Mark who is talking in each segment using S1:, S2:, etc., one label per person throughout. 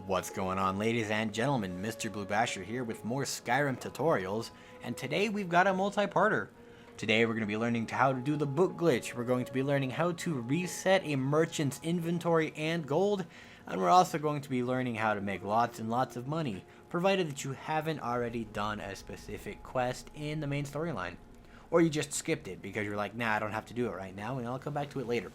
S1: What's going on, ladies and gentlemen? Mr. BlueBasher here with more Skyrim tutorials, and today we've got a multi-parter. Today we're going to be learning how to do the book glitch, we're going to be learning how to reset a merchant's inventory and gold, and we're also going to be learning how to make lots and lots of money, provided that you haven't already done a specific quest in the main storyline. Or you just skipped it because you're like, nah, I don't have to do it right now, and I'll come back to it later.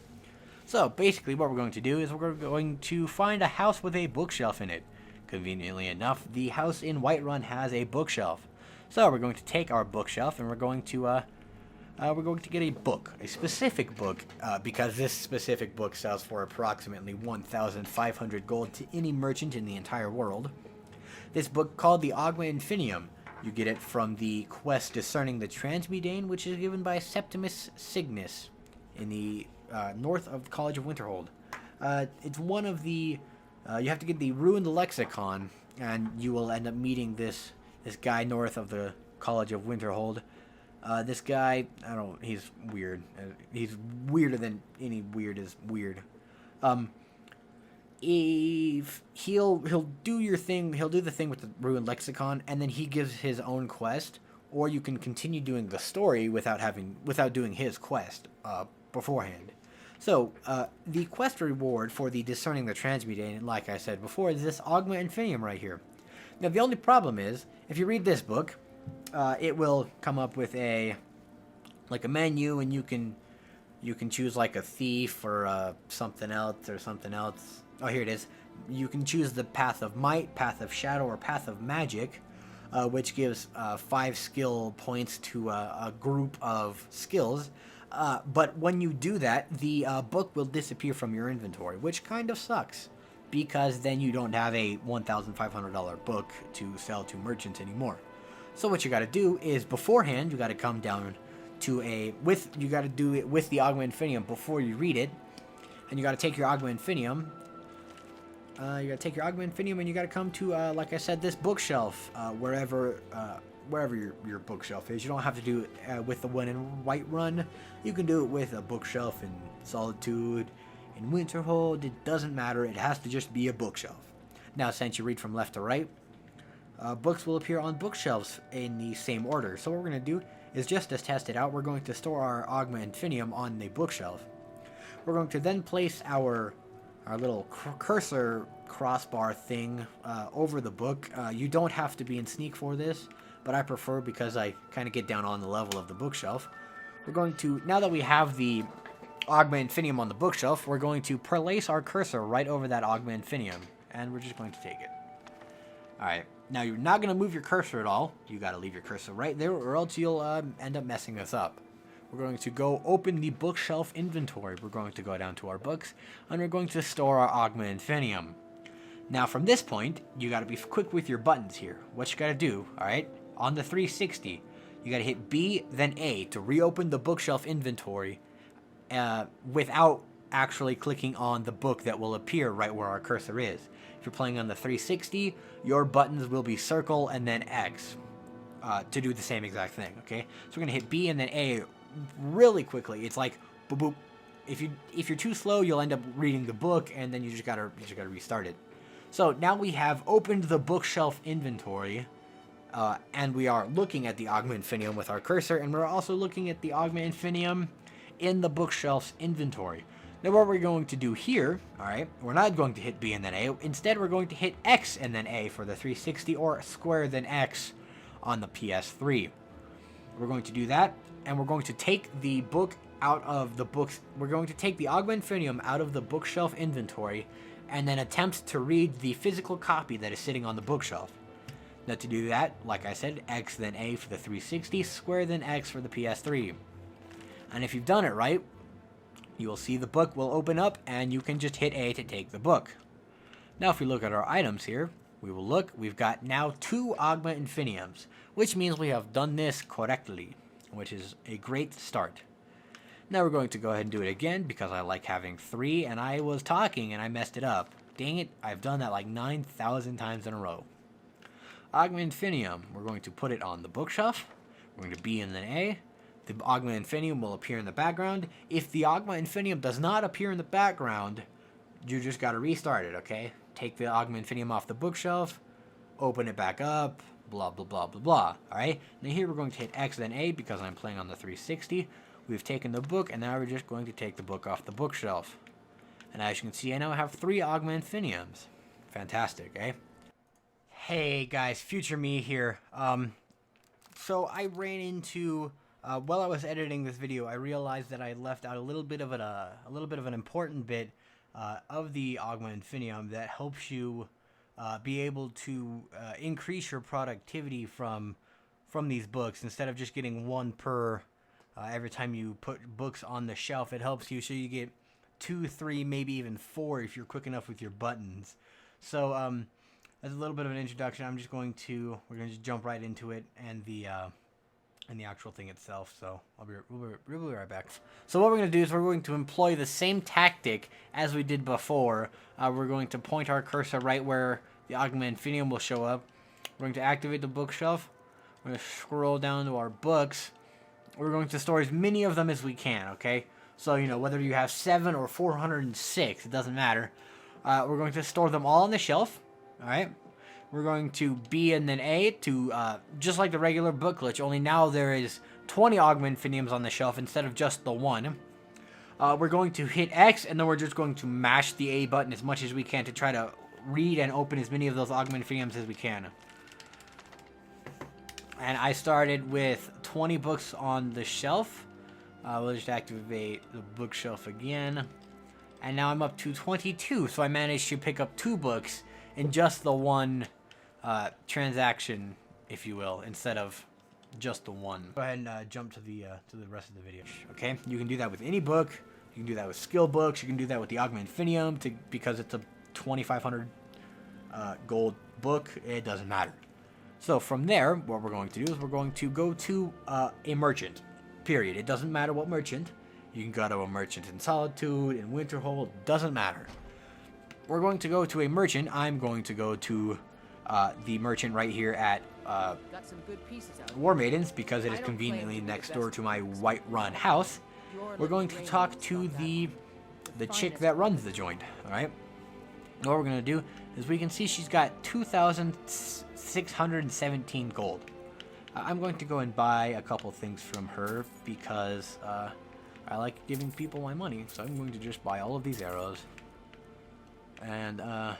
S1: So basically what we're going to do is we're going to find a house with a bookshelf in it. Conveniently enough, the house in Whiterun has a bookshelf. So we're going to take our bookshelf and we're going to get a book, a specific book, because this specific book sells for approximately 1,500 gold to any merchant in the entire world. This book called the Ohgma Infinium. You get it from the quest Discerning the Transmudane, which is given by Septimus Cygnus in the north of the College of Winterhold. It's one of the... you have to get the Ruined Lexicon, and you will end up meeting this guy north of the College of Winterhold. This guy, I don't know, he's weird. He's weirder than any weird is weird. If he'll do your thing, he'll do the thing with the Ruined Lexicon, and then he gives his own quest, or you can continue doing the story without doing his quest beforehand. So, the quest reward for the Discerning the Transmudane, like I said before, is this Ohgma Infinium right here. Now, the only problem is, if you read this book, it will come up with a menu, and you can choose like a thief or something else. Oh, here it is. You can choose the Path of Might, Path of Shadow, or Path of Magic, which gives 5 skill points to a group of skills. But when you do that, the book will disappear from your inventory, which kind of sucks, because then you don't have a $1,500 book to sell to merchants anymore. So what you got to do is beforehand, you got to come down to you got to do it with the Ohgma Infinium before you read it, and you got to take your Ohgma Infinium. You got to take your Ohgma Infinium, and you got to come to, like I said, this bookshelf, wherever your bookshelf is. You don't have to do it with the one in Whiterun. You can do it with a bookshelf in Solitude, in Winterhold. It doesn't matter. It has to just be a bookshelf. Now, since you read from left to right, books will appear on bookshelves in the same order. So what we're going to do is, just to test it out, we're going to store our Ohgma Infinium on the bookshelf. We're going to then place our little cursor crossbar thing over the book. You don't have to be in sneak for this, but I prefer because I kind of get down on the level of the bookshelf. We're going to, now that we have the Ohgma Infinium on the bookshelf, we're going to place our cursor right over that Ohgma Infinium, and we're just going to take it. Alright, now you're not going to move your cursor at all. You got to leave your cursor right there, or else you'll end up messing this up. We're going to go open the bookshelf inventory. We're going to go down to our books, and we're going to store our Ohgma Infinium. Now, from this point, you got to be quick with your buttons here. What you got to do, alright, on the 360, you got to hit B, then A to reopen the bookshelf inventory without actually clicking on the book that will appear right where our cursor is. If you're playing on the 360, your buttons will be circle and then X to do the same exact thing, okay? So we're going to hit B and then A really quickly. It's like boop boop. If you're too slow, you'll end up reading the book, and then you just gotta restart it. So now we have opened the bookshelf inventory, and we are looking at the Ohgma Infinium with our cursor, and we're also looking at the Ohgma Infinium in the bookshelf's inventory. Now what we're going to do here, alright, we're not going to hit B and then A. Instead, we're going to hit X and then A for the 360, or square then X on the PS3. We're going to do that, and we're going to take the book out of the books. We're going to take the Ohgma Infinium out of the bookshelf inventory, and then attempt to read the physical copy that is sitting on the bookshelf. Now to do that, like I said, X then A for the 360, square then X for the PS3. And if you've done it right, you will see the book will open up, and you can just hit A to take the book. Now if we look at our items here, we've got now 2 Ohgma Infiniums, which means we have done this correctly, which is a great start. Now we're going to go ahead and do it again, because I like having 3, and I was talking and I messed it up. Dang it, I've done that like 9,000 times in a row. Ohgma Infinium, we're going to put it on the bookshelf. We're going to B and then A. The Ohgma Infinium will appear in the background. If the Ohgma Infinium does not appear in the background, you just got to restart it, okay? take the Ohgma Infinium off the bookshelf, open it back up, blah, blah, blah, blah, blah. Alright, now here we're going to hit X then A because I'm playing on the 360. We've taken the book, and now we're just going to take the book off the bookshelf. And as you can see, I now have 3 Ohgma Infiniums. Fantastic, eh? Hey guys, future me here. So I ran into, while I was editing this video, I realized that I left out a little bit of an important bit of the Ohgma Infinium that helps you be able to increase your productivity from these books. Instead of just getting 1 per every time you put books on the shelf, it helps you so you get 2, 3, maybe even 4 if you're quick enough with your buttons. So as a little bit of an introduction, we're going to just jump right into it and the actual thing itself. So we'll be right back. So what we're going to do is we're going to employ the same tactic as we did before. We're going to point our cursor right where the Ohgma Infinium will show up. We're going to activate the bookshelf. We're going to scroll down to our books. We're going to store as many of them as we can, okay? So, you know, whether you have 7 or 406, it doesn't matter. We're going to store them all on the shelf, alright? We're going to B and then A to, just like the regular book glitch, only now there is 20 Ohgma Infiniums on the shelf instead of just the 1. We're going to hit X, and then we're just going to mash the A button as much as we can to try to read and open as many of those Ohgma Infiniums as we can. And I started with 20 books on the shelf. We'll just activate the bookshelf again. And now I'm up to 22, so I managed to pick up 2 books in just the 1 transaction, if you will, instead of just the 1. Go ahead and jump to the rest of the video. Okay, you can do that with any book. You can do that with skill books. You can do that with the Ohgma Infinium because it's a 2,500 gold book. It doesn't matter. So from there, what we're going to do is we're going to go to a merchant. Period. It doesn't matter what merchant. You can go to a merchant in Solitude, in Winterhold, doesn't matter. We're going to go to a merchant. I'm going to go to the merchant right here at
S2: Got some good pieces out
S1: War Maidens because it is conveniently next door to my Whiterun house. We're going to talk to the chick that runs the joint, alright? What we're going to do is we can see she's got 2,617 gold. I'm going to go and buy a couple things from her because I like giving people my money, so I'm going to just buy all of these arrows. And the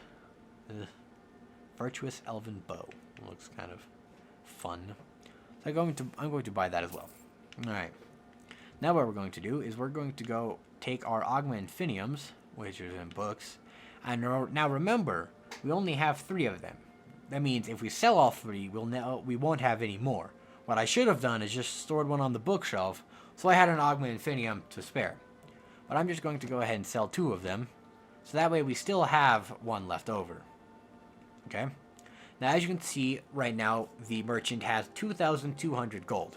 S1: Virtuous Elven Bow looks kind of fun. So I'm going to buy that as well. Alright. Now what we're going to do is we're going to go take our Ohgma Infiniums, which are in books, and now remember, we only have 3 of them. That means if we sell all 3, we won't have any more. What I should have done is just stored 1 on the bookshelf, so I had an Ohgma Infinium to spare. But I'm just going to go ahead and sell 2 of them, so that way we still have 1 left over. Okay? Now as you can see, right now, the merchant has 2,200 gold.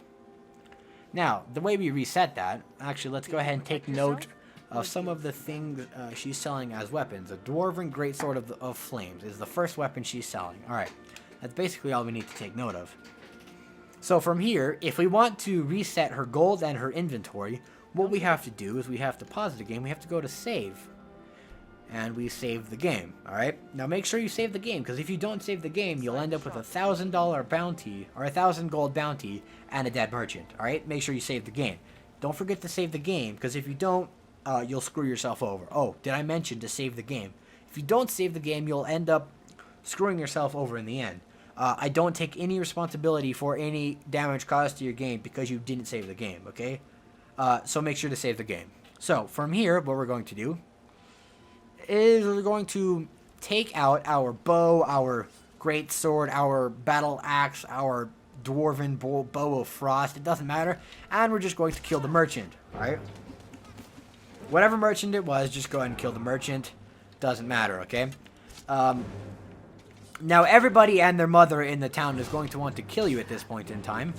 S1: Now, the way we reset that, actually let's go ahead and take note of some of the things she's selling as weapons. A Dwarven Greatsword of Flames is the first weapon she's selling. Alright, that's basically all we need to take note of. So from here, if we want to reset her gold and her inventory, what we have to do is we have to pause the game, we have to go to save. And we save the game, alright? Now make sure you save the game, because if you don't save the game, you'll end up with a $1,000 bounty, or 1,000 gold bounty, and a dead merchant, alright? Make sure you save the game. Don't forget to save the game, because if you don't, you'll screw yourself over. Oh, did I mention to save the game? If you don't save the game, you'll end up screwing yourself over in the end. I don't take any responsibility for any damage caused to your game because you didn't save the game, okay? So make sure to save the game. So, from here, what we're going to do is we're going to take out our bow, our great sword, our battle axe, our dwarven bow of frost, it doesn't matter, and we're just going to kill the merchant, alright? Whatever merchant it was, just go ahead and kill the merchant, doesn't matter, okay? Now everybody and their mother in the town is going to want to kill you at this point in time,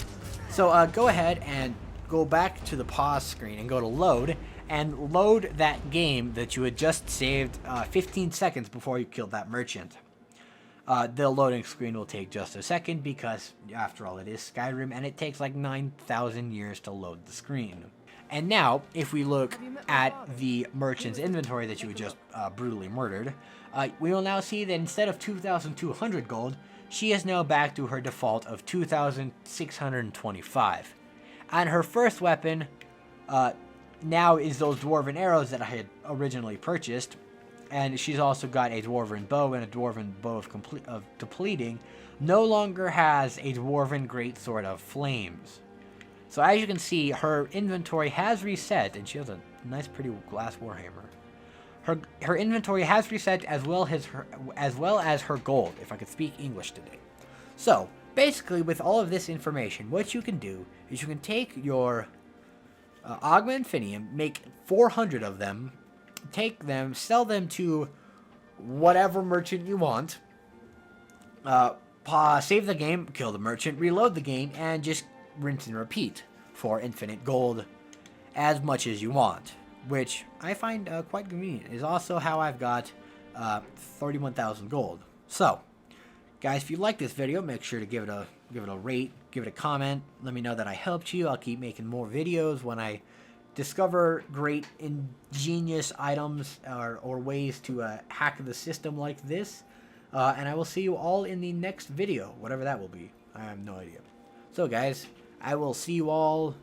S1: so go ahead and go back to the pause screen and go to load, and load that game that you had just saved 15 seconds before you killed that merchant. The loading screen will take just a second because, after all, it is Skyrim, and it takes like 9,000 years to load the screen. And now, if we look at the merchant's inventory that you had just brutally murdered, We will now see that instead of 2,200 gold, she is now back to her default of 2,625. And her first weapon now is those dwarven arrows that I had originally purchased. And she's also got a dwarven bow and a dwarven bow of depleting. No longer has a dwarven greatsword of flames. So as you can see, her inventory has reset, and she has a nice pretty glass warhammer. Her inventory has reset as well as her gold, if I could speak English today. So basically, with all of this information, what you can do is you can take your Ohgma Infinium, make 400 of them, take them, sell them to whatever merchant you want, save the game, kill the merchant, reload the game, and just rinse and repeat for infinite gold as much as you want, which I find quite convenient. Is also how I've got 31,000 gold. So, guys, if you like this video, make sure to give it a rate, give it a comment. Let me know that I helped you. I'll keep making more videos when I discover great, ingenious items or ways to hack the system like this. And I will see you all in the next video, whatever that will be. I have no idea. So, guys, I will see you all